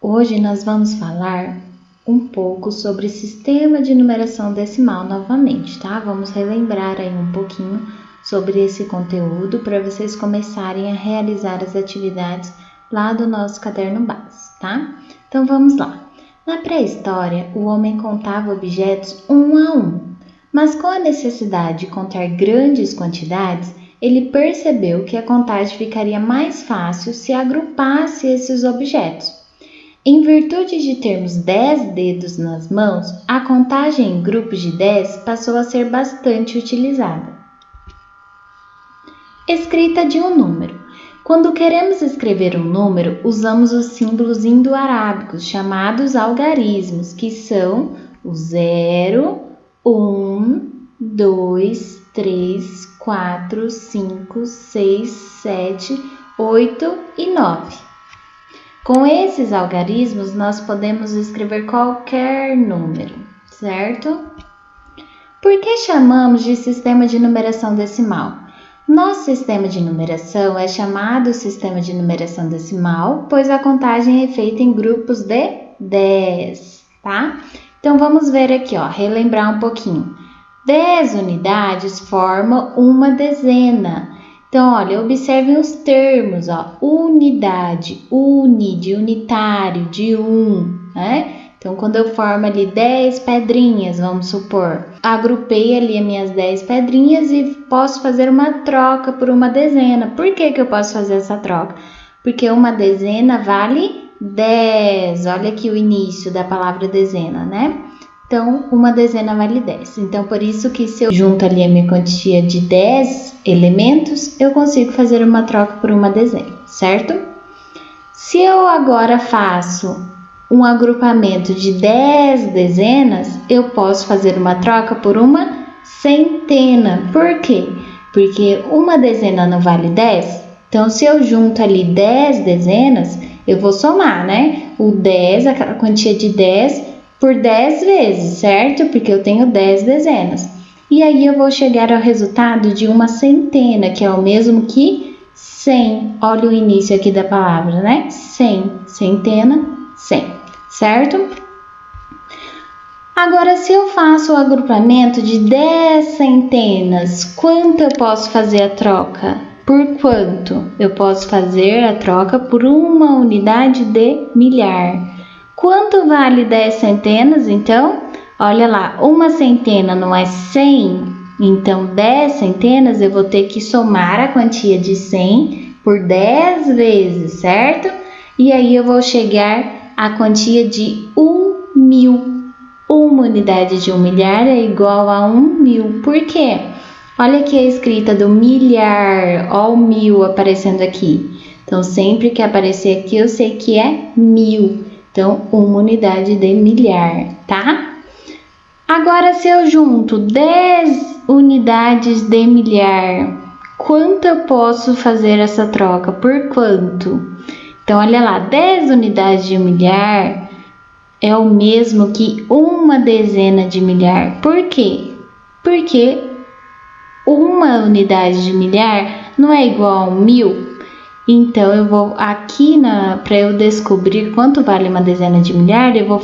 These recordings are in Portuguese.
Hoje nós vamos falar um pouco sobre sistema de numeração decimal novamente, tá? Vamos relembrar aí um pouquinho sobre esse conteúdo para vocês começarem a realizar as atividades lá do nosso caderno base, tá? Então vamos lá. Na pré-história, o homem contava objetos um a um, mas com a necessidade de contar grandes quantidades, ele percebeu que a contagem ficaria mais fácil se agrupasse esses objetos. Em virtude de termos 10 dedos nas mãos, a contagem em grupos de 10 passou a ser bastante utilizada. Escrita de um número. Quando queremos escrever um número, usamos os símbolos indo-arábicos, chamados algarismos, que são o 0, 1, 2, 3, 4, 5, 6, 7, 8 e 9. Com esses algarismos, nós podemos escrever qualquer número, certo? Por que chamamos de sistema de numeração decimal? Nosso sistema de numeração é chamado sistema de numeração decimal, pois a contagem é feita em grupos de 10, tá? Então, vamos ver aqui, ó, relembrar um pouquinho. 10 unidades formam uma dezena. Então, olha, observem os termos, ó, unidade, de unitário, de né? Então, quando eu formo ali 10 pedrinhas, vamos supor, agrupei ali as minhas 10 pedrinhas e posso fazer uma troca por uma dezena. Por que que eu posso fazer essa troca? Porque uma dezena vale 10. Olha aqui o início da palavra dezena, né? Então, uma dezena vale 10. Então, por isso que se eu junto ali a minha quantia de 10 elementos, eu consigo fazer uma troca por uma dezena, certo? Se eu agora faço um agrupamento de 10 dezenas, eu posso fazer uma troca por uma centena. Por quê? Porque uma dezena não vale 10. Então, se eu junto ali 10 dezenas, eu vou somar, né? O 10, a quantia de 10, por 10 vezes, certo? Porque eu tenho 10 dezenas. E aí eu vou chegar ao resultado de uma centena, que é o mesmo que 100. Olha o início aqui da palavra, né? 100. Centena, 100. Certo? Agora, se eu faço o agrupamento de 10 centenas, quanto eu posso fazer a troca? Por quanto? Eu posso fazer a troca por uma unidade de milhar. Quanto vale 10 centenas, então? Olha lá, uma centena não é 100? Então, 10 centenas eu vou ter que somar a quantia de 100 por 10 vezes, certo? E aí eu vou chegar à quantia de 1.000. Uma unidade de 1 milhar é igual a 1.000. Por quê? Olha aqui a escrita do milhar, ó o 1.000 aparecendo aqui. Então, sempre que aparecer aqui, eu sei que é 1.000. Então, uma unidade de milhar, tá? Agora, se eu junto 10 unidades de milhar, quanto eu posso fazer essa troca? Por quanto? Então, olha lá, 10 unidades de milhar é o mesmo que uma dezena de milhar. Por quê? Porque uma unidade de milhar não é igual a 1.000. Então, eu vou aqui, para eu descobrir quanto vale uma dezena de milhar, eu vou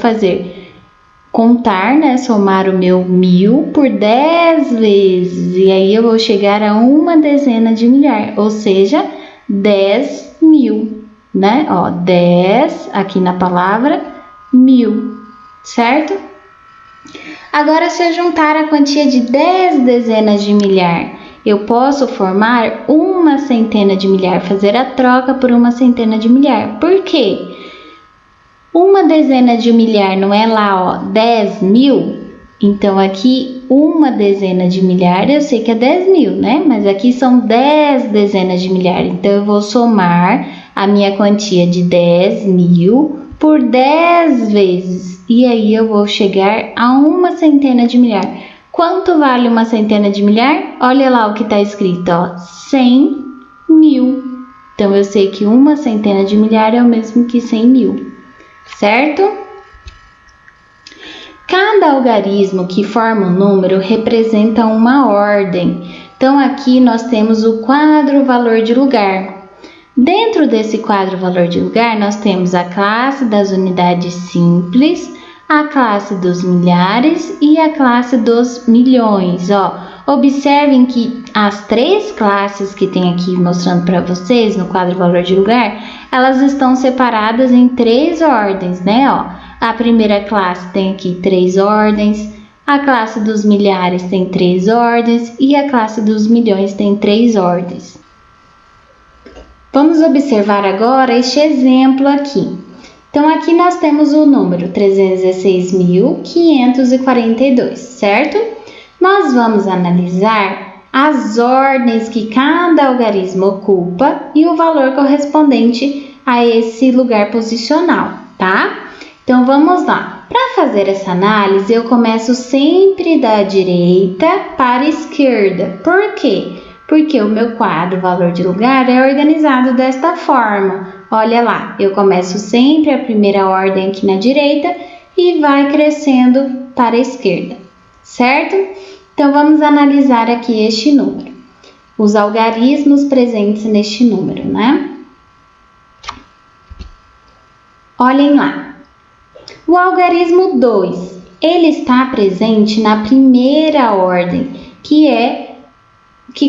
contar, né, somar o meu 1.000 por 10 vezes. E aí, eu vou chegar a uma dezena de milhar, ou seja, 10.000, né? Ó, 10 aqui na palavra 1.000, certo? Agora, se eu juntar a quantia de 10 dezenas de milhar, eu posso formar uma centena de milhar, fazer a troca por uma centena de milhar. Por quê? Uma dezena de milhar não é lá, ó, 10.000? Então, aqui, uma dezena de milhar, eu sei que é 10.000, né? Mas aqui são 10 dezenas de milhar. Então, eu vou somar a minha quantia de 10.000 por 10 vezes. E aí, eu vou chegar a uma centena de milhar. Quanto vale uma centena de milhar? Olha lá o que está escrito, ó, 100.000. Então, eu sei que uma centena de milhar é o mesmo que 100.000, certo? Cada algarismo que forma um número representa uma ordem. Então, aqui nós temos o quadro valor de lugar. Dentro desse quadro valor de lugar, nós temos a classe das unidades simples, a classe dos milhares e a classe dos milhões. Observem que as três classes que tem aqui mostrando para vocês no quadro valor de lugar, elas estão separadas em três ordens, né? A primeira classe tem aqui 3 ordens, a classe dos milhares tem 3 ordens e a classe dos milhões tem 3 ordens. Vamos observar agora este exemplo aqui. Então, aqui nós temos o número 316.542, certo? Nós vamos analisar as ordens que cada algarismo ocupa e o valor correspondente a esse lugar posicional, tá? Então, vamos lá. Para fazer essa análise, eu começo sempre da direita para a esquerda. Por quê? Porque o meu quadro valor de lugar é organizado desta forma. Olha lá, eu começo sempre a primeira ordem aqui na direita e vai crescendo para a esquerda, certo? Então, vamos analisar aqui este número, os algarismos presentes neste número, né? Olhem lá, o algarismo 2, ele está presente na primeira ordem, que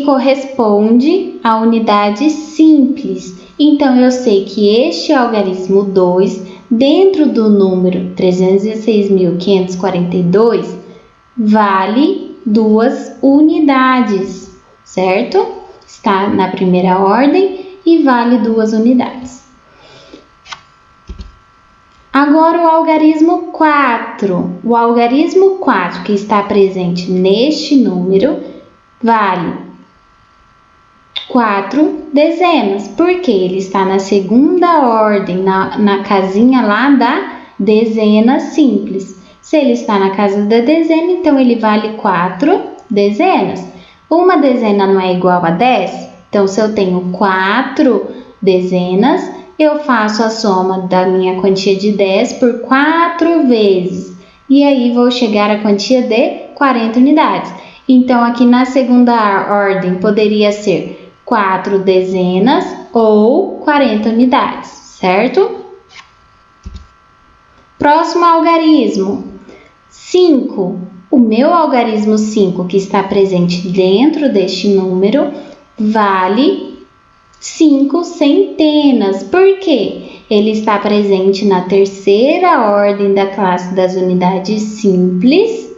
corresponde à unidade simples. Então, eu sei que este algarismo 2, dentro do número 316.542, vale 2 unidades, certo? Está na primeira ordem e vale 2 unidades. Agora, o algarismo 4. O algarismo 4, que está presente neste número, vale 4 dezenas, porque ele está na segunda ordem, na casinha lá da dezena simples. Se ele está na casa da dezena, então ele vale 4 dezenas. Uma dezena não é igual a 10? Então, se eu tenho 4 dezenas, eu faço a soma da minha quantia de 10 por 4 vezes. E aí, vou chegar à quantia de 40 unidades. Então, aqui na segunda ordem, poderia ser 4 dezenas ou 40 unidades, certo? Próximo algarismo, 5. O meu algarismo 5, que está presente dentro deste número, vale 5 centenas. Por quê? Ele está presente na terceira ordem da classe das unidades simples.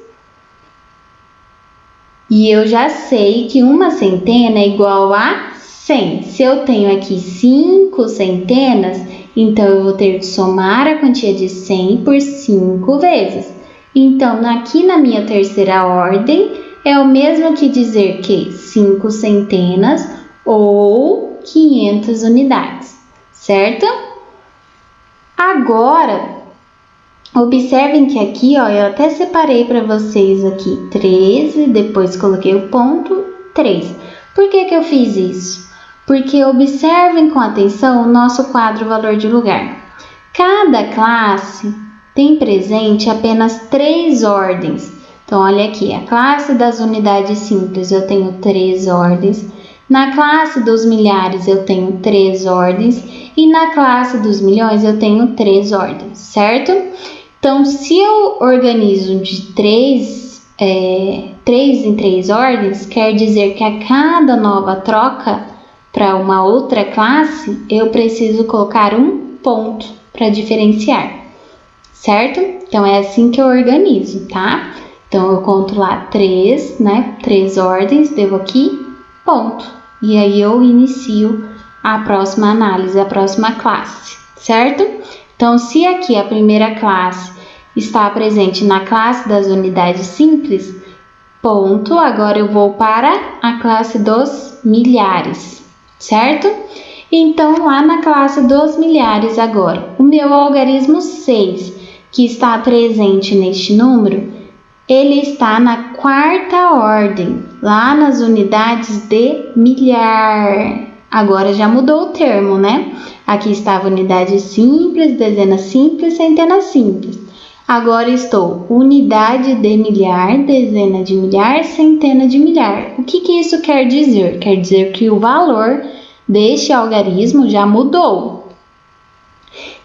E eu já sei que uma centena é igual a 100. Se eu tenho aqui 5 centenas, então eu vou ter que somar a quantia de 100 por 5 vezes. Então, aqui na minha terceira ordem, é o mesmo que dizer que 5 centenas ou 500 unidades, certo? Agora, observem que aqui, eu até separei para vocês aqui 13, depois coloquei o ponto 3. Por que eu fiz isso? Porque observem com atenção o nosso quadro valor de lugar. Cada classe tem presente apenas 3 ordens. Então, olha aqui, a classe das unidades simples eu tenho 3 ordens. Na classe dos milhares eu tenho 3 ordens. E na classe dos milhões eu tenho 3 ordens, certo? Então, se eu organizo de 3 em 3 ordens, quer dizer que a cada nova troca para uma outra classe, eu preciso colocar um ponto para diferenciar, certo? Então, é assim que eu organizo, tá? Então, eu conto lá 3, né? 3 ordens, devo aqui, ponto. E aí, eu inicio a próxima análise, a próxima classe, certo? Então, se aqui a primeira classe está presente na classe das unidades simples, ponto, agora eu vou para a classe dos milhares, certo? Então, lá na classe dos milhares agora, o meu algarismo 6, que está presente neste número, ele está na quarta ordem, lá nas unidades de milhar. Agora já mudou o termo, né? Aqui estava unidade simples, dezena simples, centena simples. Agora estou unidade de milhar, dezena de milhar, centena de milhar. O que isso quer dizer? Quer dizer que o valor deste algarismo já mudou.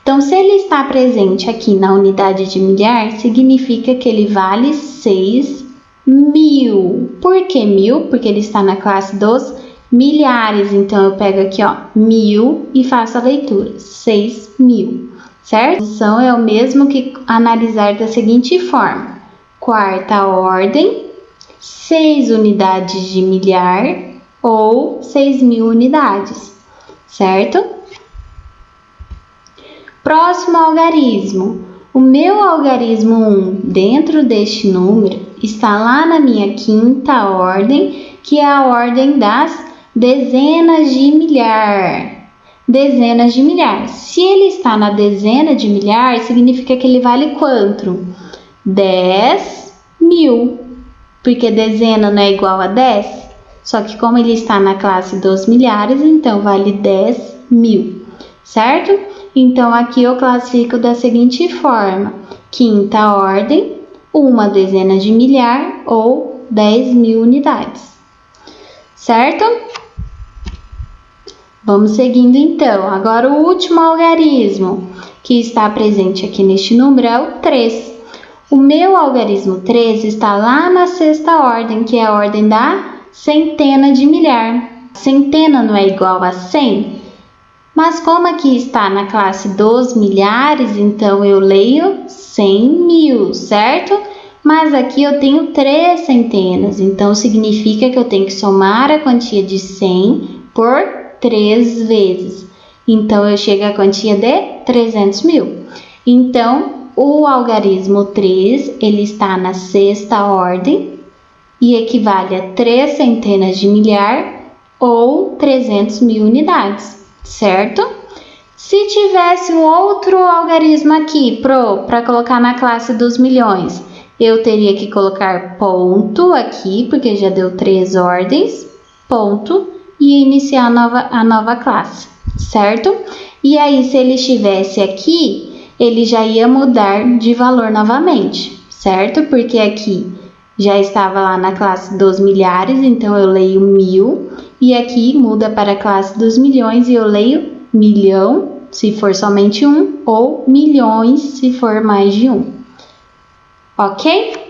Então, se ele está presente aqui na unidade de milhar, significa que ele vale 6.000. Por que 1.000? Porque ele está na classe dos milhares. Então, eu pego aqui, ó, 1.000 e faço a leitura, 6.000, certo? Então, é o mesmo que analisar da seguinte forma: quarta ordem, 6 unidades de milhar ou 6.000 unidades, certo? Próximo algarismo. O meu algarismo 1 dentro deste número está lá na minha quinta ordem, que é a ordem das dezenas de milhar. Dezenas de milhar. Se ele está na dezena de milhar, significa que ele vale quanto? 10.000. Porque dezena não é igual a 10? Só que como ele está na classe dos milhares, então vale 10.000, certo? Então, aqui eu classifico da seguinte forma: quinta ordem, uma dezena de milhar ou 10.000 unidades, certo? Vamos seguindo então. Agora o último algarismo que está presente aqui neste número é o 3. O meu algarismo 3 está lá na sexta ordem, que é a ordem da centena de milhar. Centena não é igual a 100? Mas como aqui está na classe dos milhares, então eu leio 100.000, certo? Mas aqui eu tenho 3 centenas, então significa que eu tenho que somar a quantia de 100 por 3 vezes. Então, eu chego à quantia de 300.000. Então, o algarismo 3, ele está na sexta ordem e equivale a 3 centenas de milhar ou 300.000 unidades, certo? Se tivesse um outro algarismo aqui para colocar na classe dos milhões, eu teria que colocar ponto aqui, porque já deu 3 ordens, ponto, e iniciar a nova classe, certo? E aí, se ele estivesse aqui, ele já ia mudar de valor novamente, certo? Porque aqui já estava lá na classe dos milhares, então eu leio 1.000, e aqui muda para a classe dos milhões e eu leio milhão, se for somente um, ou milhões, se for mais de um. Ok?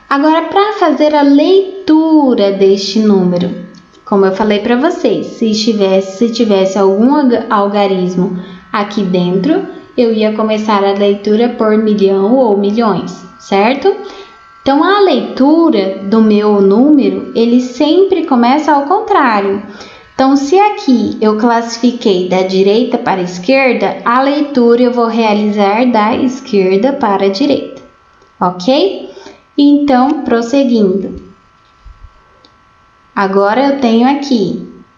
Agora, para fazer a leitura deste número, como eu falei para vocês, se tivesse algum algarismo aqui dentro, eu ia começar a leitura por milhão ou milhões, certo? Então, a leitura do meu número, ele sempre começa ao contrário. Então, se aqui eu classifiquei da direita para a esquerda, a leitura eu vou realizar da esquerda para a direita, ok? Então, prosseguindo. Agora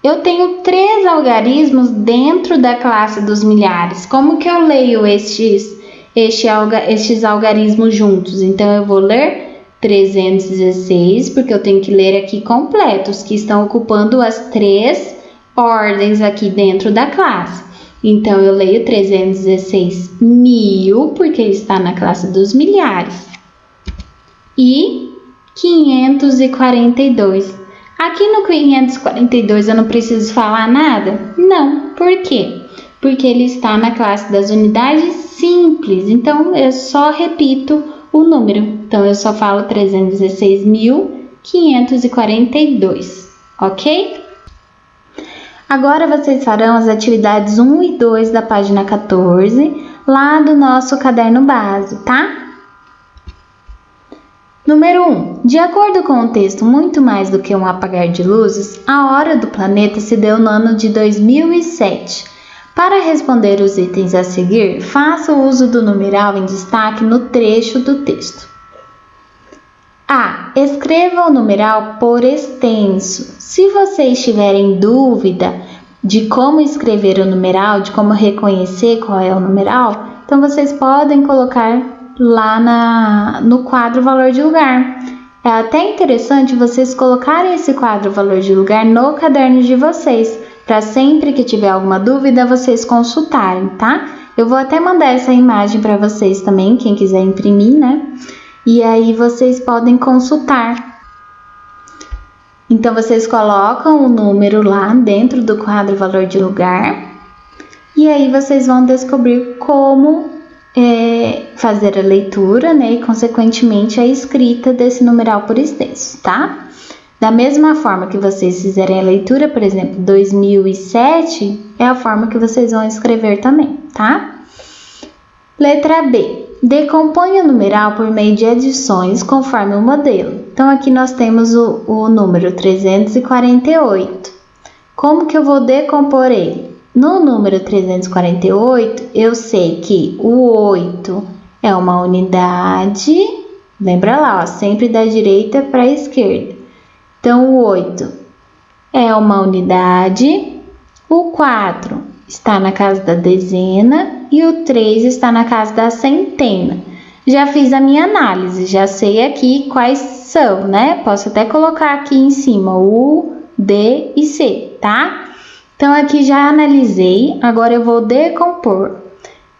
eu tenho 3 algarismos dentro da classe dos milhares. Como que eu leio estes algarismos juntos? Então, eu vou ler 316, porque eu tenho que ler aqui completos, que estão ocupando as 3 ordens aqui dentro da classe. Então, eu leio 316.000, porque ele está na classe dos milhares. E 542. Aqui no 542 eu não preciso falar nada? Não. Por quê? Porque ele está na classe das unidades simples. Então, eu só repito o número. Então, eu só falo 316.542. Ok? Agora, vocês farão as atividades 1 e 2 da página 14, lá do nosso caderno base, tá? Número 1. De acordo com o texto Muito Mais do que um apagar de luzes, a hora do planeta se deu no ano de 2007. Para responder os itens a seguir, faça o uso do numeral em destaque no trecho do texto. A. Escreva o numeral por extenso. Se vocês tiverem dúvida de como escrever o numeral, de como reconhecer qual é o numeral, então vocês podem colocar lá no quadro valor de lugar. É até interessante vocês colocarem esse quadro valor de lugar no caderno de vocês, para sempre que tiver alguma dúvida vocês consultarem, tá? Eu vou até mandar essa imagem para vocês também, quem quiser imprimir, né? E aí vocês podem consultar. Então, vocês colocam o número lá dentro do quadro valor de lugar e aí vocês vão descobrir como fazer a leitura, né, e consequentemente a escrita desse numeral por extenso, tá? Da mesma forma que vocês fizerem a leitura, por exemplo, 2007, é a forma que vocês vão escrever também, tá? Letra B. Decompõe o numeral por meio de adições conforme o modelo. Então, aqui nós temos o número 348. Como que eu vou decompor ele? No número 348, eu sei que o 8 é uma unidade. Lembra lá, ó, sempre da direita para a esquerda. Então, o 8 é uma unidade. O 4 está na casa da dezena e o 3 está na casa da centena. Já fiz a minha análise, já sei aqui quais são, né? Posso até colocar aqui em cima U, D e C, tá? Então, aqui já analisei, agora eu vou decompor.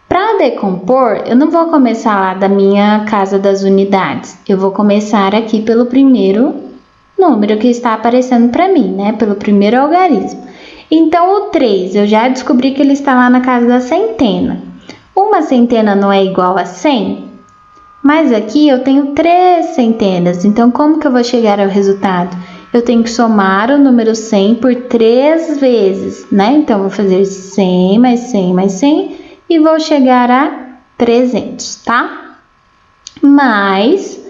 Para decompor, eu não vou começar lá da minha casa das unidades, eu vou começar aqui pelo primeiro número que está aparecendo para mim, né? Pelo primeiro algarismo. Então, o 3, eu já descobri que ele está lá na casa da centena. Uma centena não é igual a 100? Mas aqui eu tenho 3 centenas, então como que eu vou chegar ao resultado? Eu tenho que somar o número 100 por 3 vezes, né? Então, vou fazer 100 mais 100 mais 100 e vou chegar a 300, tá? Mas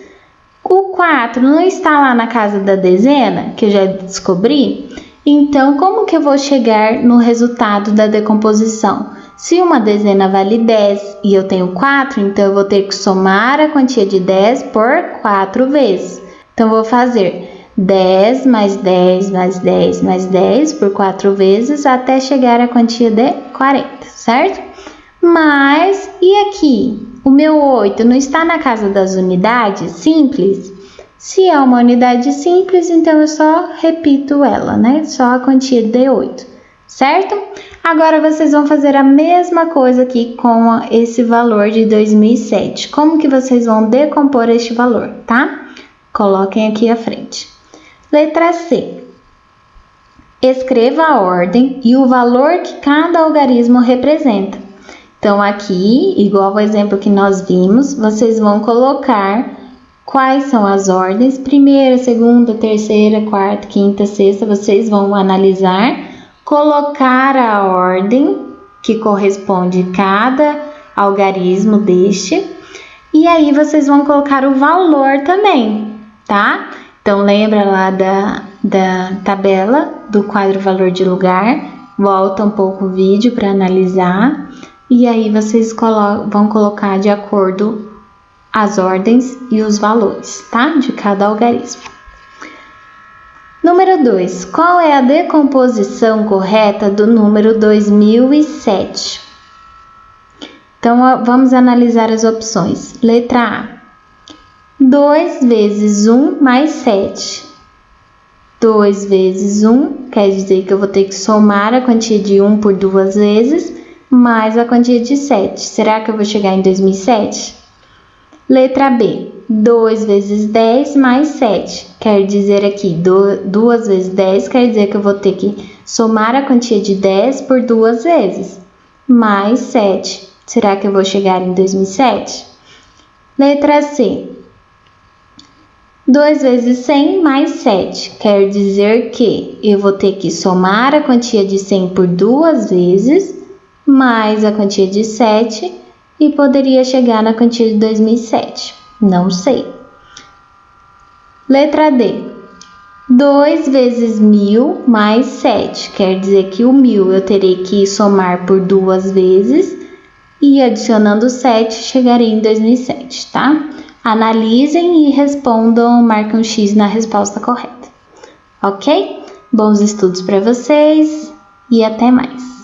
o 4 não está lá na casa da dezena, que eu já descobri. Então, como que eu vou chegar no resultado da decomposição? Se uma dezena vale 10 e eu tenho 4, então eu vou ter que somar a quantia de 10 por 4 vezes. Então, vou fazer 10 mais 10 mais 10 mais 10 por 4 vezes até chegar à quantia de 40, certo? Mas, e aqui? O meu 8 não está na casa das unidades simples? Se é uma unidade simples, então eu só repito ela, né? Só a quantia de 8, certo? Agora, vocês vão fazer a mesma coisa aqui com esse valor de 2007. Como que vocês vão decompor este valor, tá? Coloquem aqui à frente. Letra C. Escreva a ordem e o valor que cada algarismo representa. Então, aqui, igual ao exemplo que nós vimos, vocês vão colocar quais são as ordens. Primeira, segunda, terceira, quarta, quinta, sexta. Vocês vão analisar, colocar a ordem que corresponde a cada algarismo deste. E aí, vocês vão colocar o valor também, tá? Então, lembra lá da tabela do quadro valor de lugar, volta um pouco o vídeo para analisar, e aí vocês vão colocar de acordo as ordens e os valores, tá? De cada algarismo. Número 2. Qual é a decomposição correta do número 2007? Então, vamos analisar as opções. Letra A. 2 vezes 1 mais 7. 2 vezes 1 quer dizer que eu vou ter que somar a quantia de 1 por 2 vezes, mais a quantia de 7. Será que eu vou chegar em 2007? Letra B. 2 vezes 10 mais 7. Quer dizer aqui, 2 vezes 10 quer dizer que eu vou ter que somar a quantia de 10 por 2 vezes, mais 7. Será que eu vou chegar em 2007? Letra C. 2 vezes 100 mais 7, quer dizer que eu vou ter que somar a quantia de 100 por 2 vezes, mais a quantia de 7, e poderia chegar na quantia de 2007. Não sei. Letra D. 2 vezes 1000 mais 7, quer dizer que o 1000 eu terei que somar por 2 vezes, e adicionando 7 chegarei em 2007, tá? Analisem e respondam, marquem um X na resposta correta. Ok? Bons estudos para vocês e até mais!